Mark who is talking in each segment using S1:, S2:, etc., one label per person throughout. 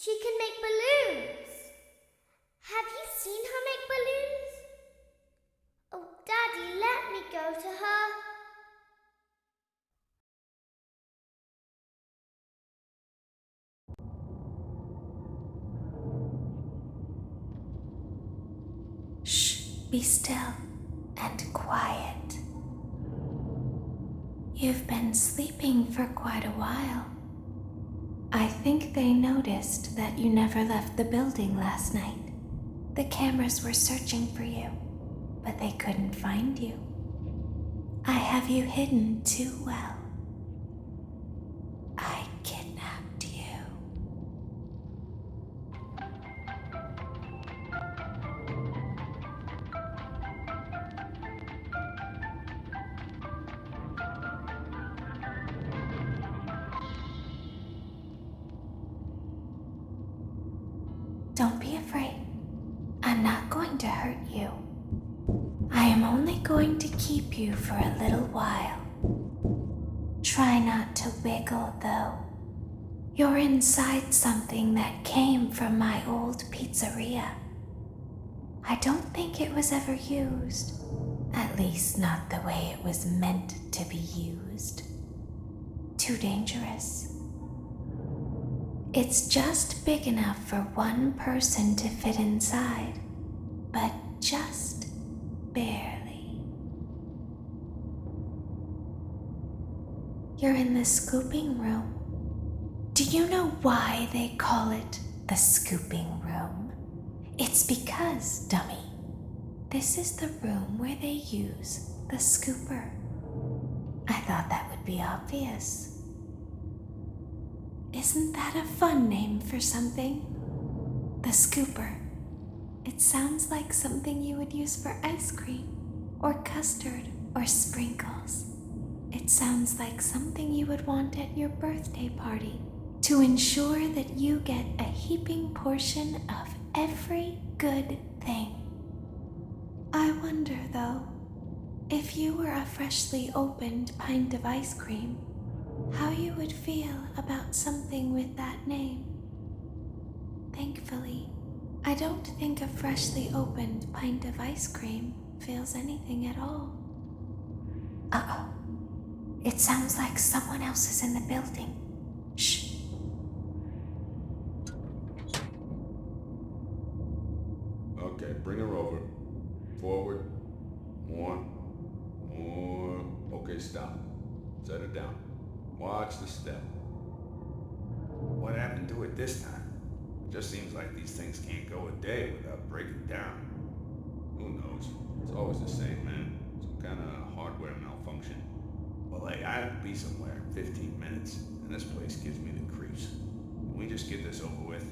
S1: She can make balloons. Have you seen her make balloons? Oh, Daddy, let me go to her.
S2: Shh, be still and quiet. You've been sleeping for quite a while. I think they noticed that you never left the building last night. The cameras were searching for you, but they couldn't find you. I have you hidden too well. I kidnapped you. Don't be afraid. I'm not going to hurt you. I am only going to keep you for a little while. Try not to wiggle, though. You're inside something that came from my old pizzeria. I don't think it was ever used. At least not the way it was meant to be used. Too dangerous. It's just big enough for one person to fit inside, but just barely. You're in the scooping room. Do you know why they call it the scooping room? It's because, dummy, this is the room where they use the scooper. I thought that would be obvious. Isn't that a fun name for something? The scooper. It sounds like something you would use for ice cream, or custard, or sprinkles. It sounds like something you would want at your birthday party to ensure that you get a heaping portion of every good thing. I wonder, though, if you were a freshly opened pint of ice cream, how you would feel about something with that name. Thankfully, I don't think a freshly opened pint of ice cream feels anything at all. Uh-oh. It sounds like someone else is in the building. Shh.
S3: Okay, bring her over. Forward. More. Okay, stop. Set her down. Watch the step.
S4: What happened to it this time?
S3: It just seems like these things can't go a day without breaking down. Who knows? It's always the same, man. Some kind of hardware malfunction.
S4: Well, hey, I have to be somewhere in 15 minutes, and this place gives me the creeps. Can we just get this over with?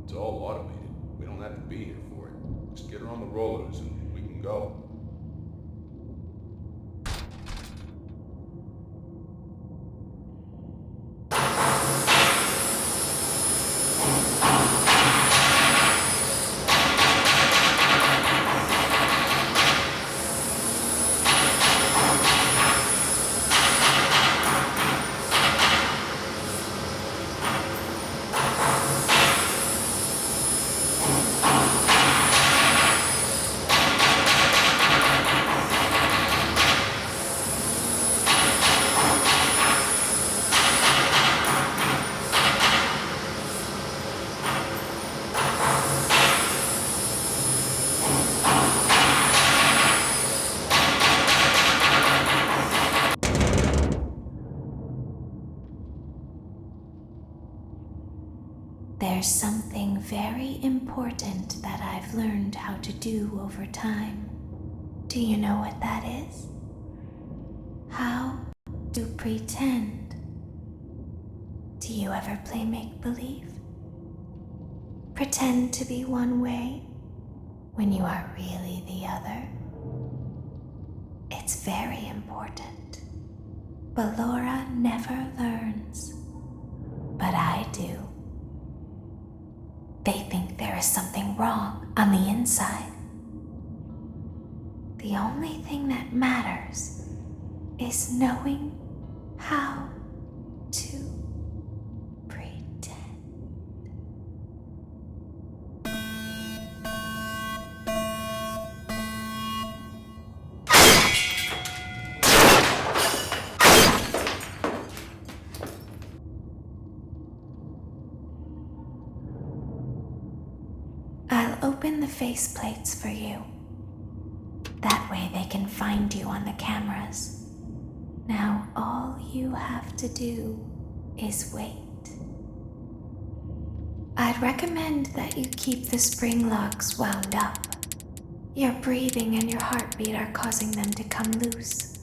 S3: It's all automated. We don't have to be here for it. Just get her on the rollers and we can go.
S2: There's something very important that I've learned how to do over time. Do you know what that is? How to pretend. Do you ever play make-believe? Pretend to be one way when you are really the other? It's very important. Balorу never learns, but I do. They think there is something wrong on the inside. The only thing that matters is knowing how to pretend. I'll open the faceplates for you. That way they can find you on the cameras. Now all you have to do is wait. I'd recommend that you keep the spring locks wound up. Your breathing and your heartbeat are causing them to come loose.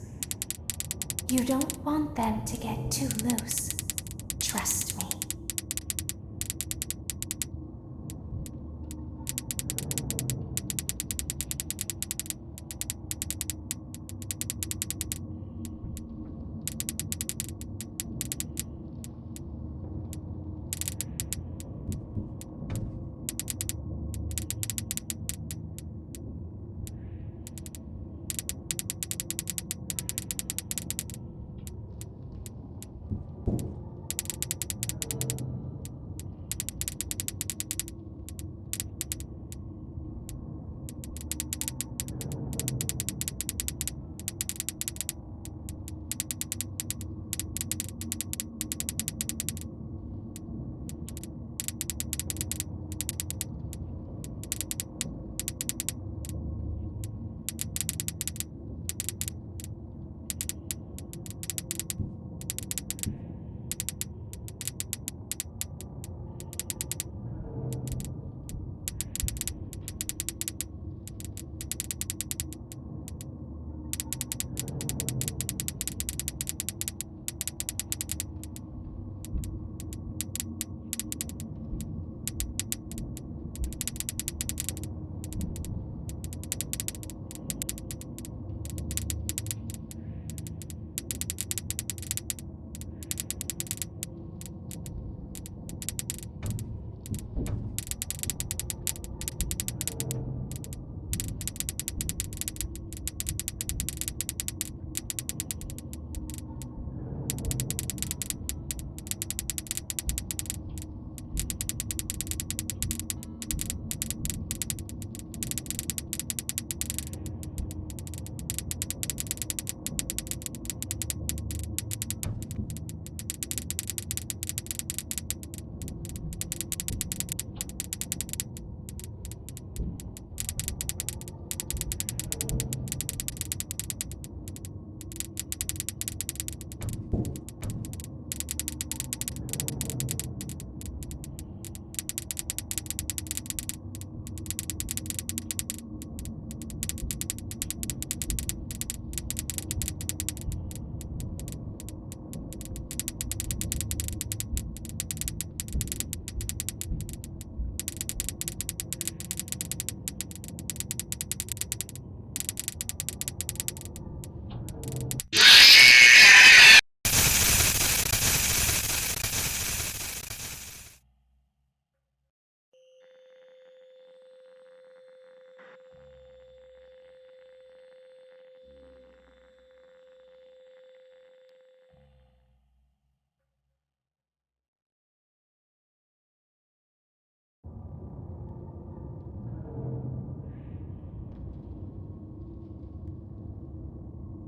S2: You don't want them to get too loose. Trust me.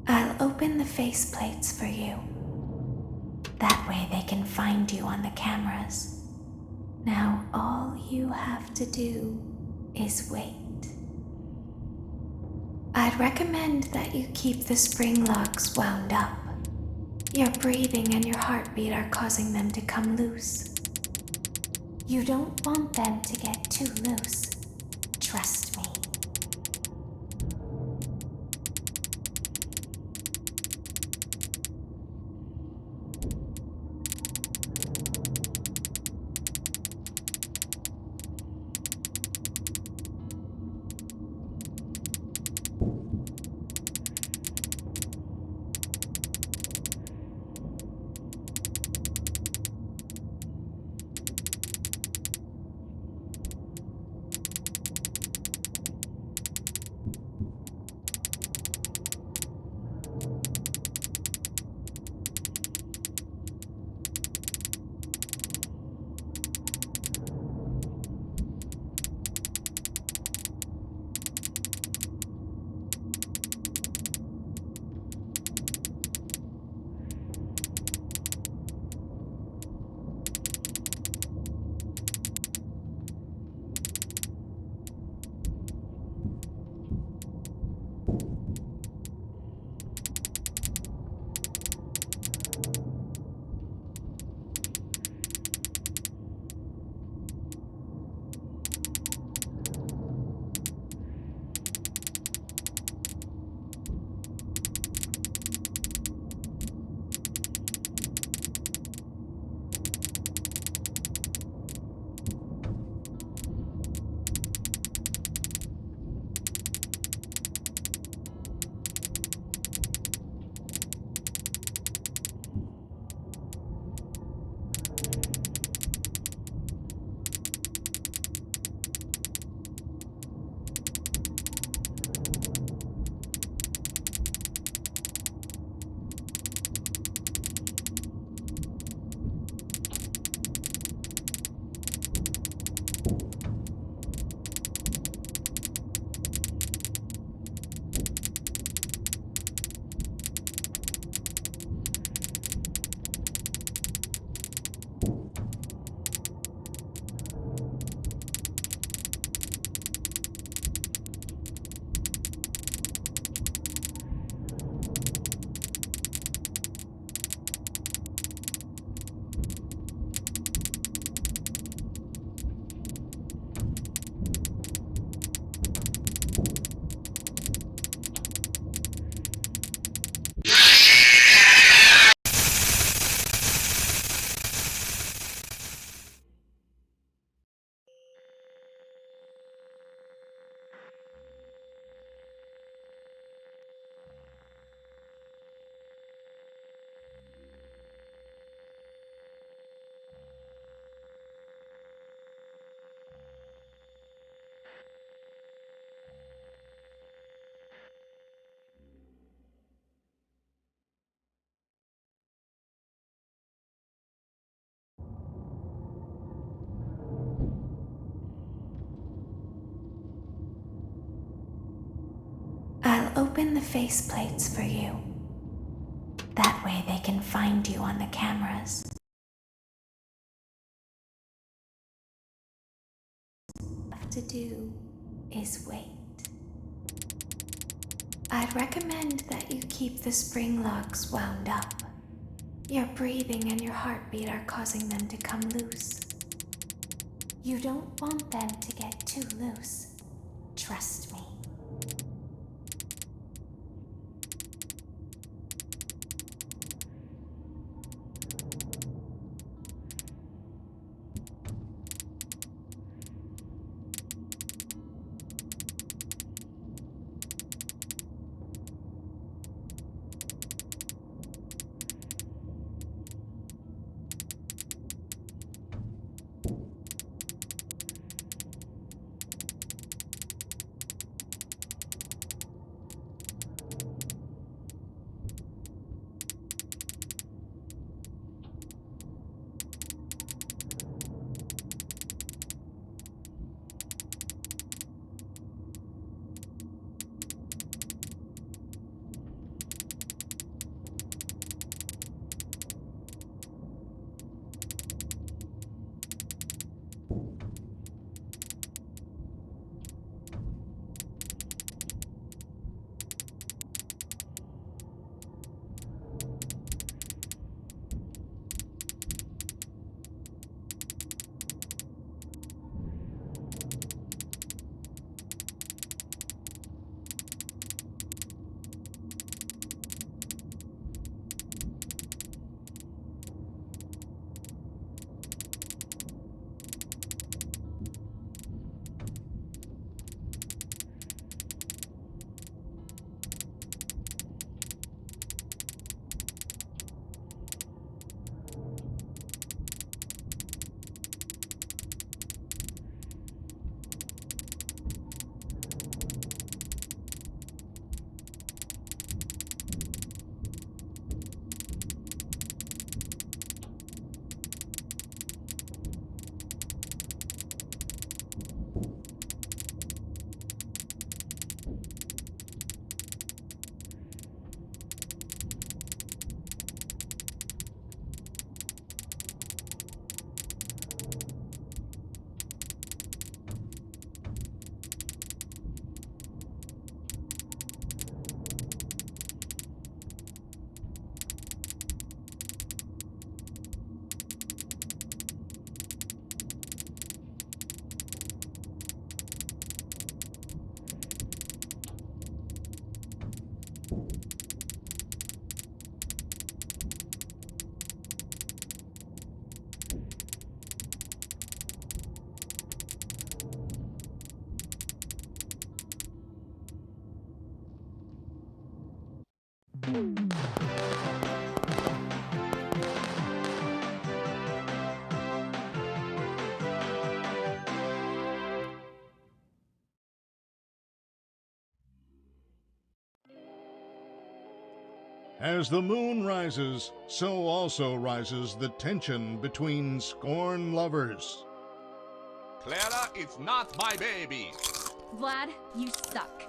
S2: I'll open the faceplates for you. That way they can find you on the cameras. Now all you have to do is wait. I'd recommend that you keep the spring locks wound up. Your breathing and your heartbeat are causing them to come loose. You don't want them to get too loose. Trust me. I'll open the faceplates for you. That way they can find you on the cameras. All you have to do is wait. I'd recommend that you keep the spring locks wound up. Your breathing and your heartbeat are causing them to come loose. You don't want them to get too loose. Trust me.
S5: As the moon rises, so also rises the tension between scorned lovers.
S3: Clara, it's not my baby!
S6: Vlad, you suck.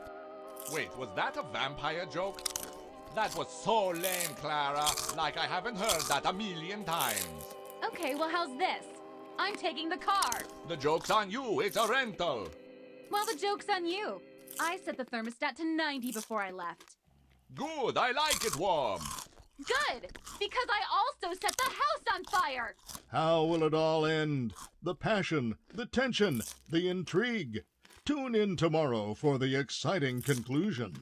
S3: Wait, was that a vampire joke? That was so lame, Clara. Like I haven't heard that a million times.
S6: Okay, well how's this? I'm taking the car.
S3: The joke's on you, it's a rental.
S6: Well, the joke's on you. I set the thermostat to 90 before I left.
S3: Good, I like it warm.
S6: Good, because I also set the house on fire.
S5: How will it all end? The passion, the tension, the intrigue. Tune in tomorrow for the exciting conclusion.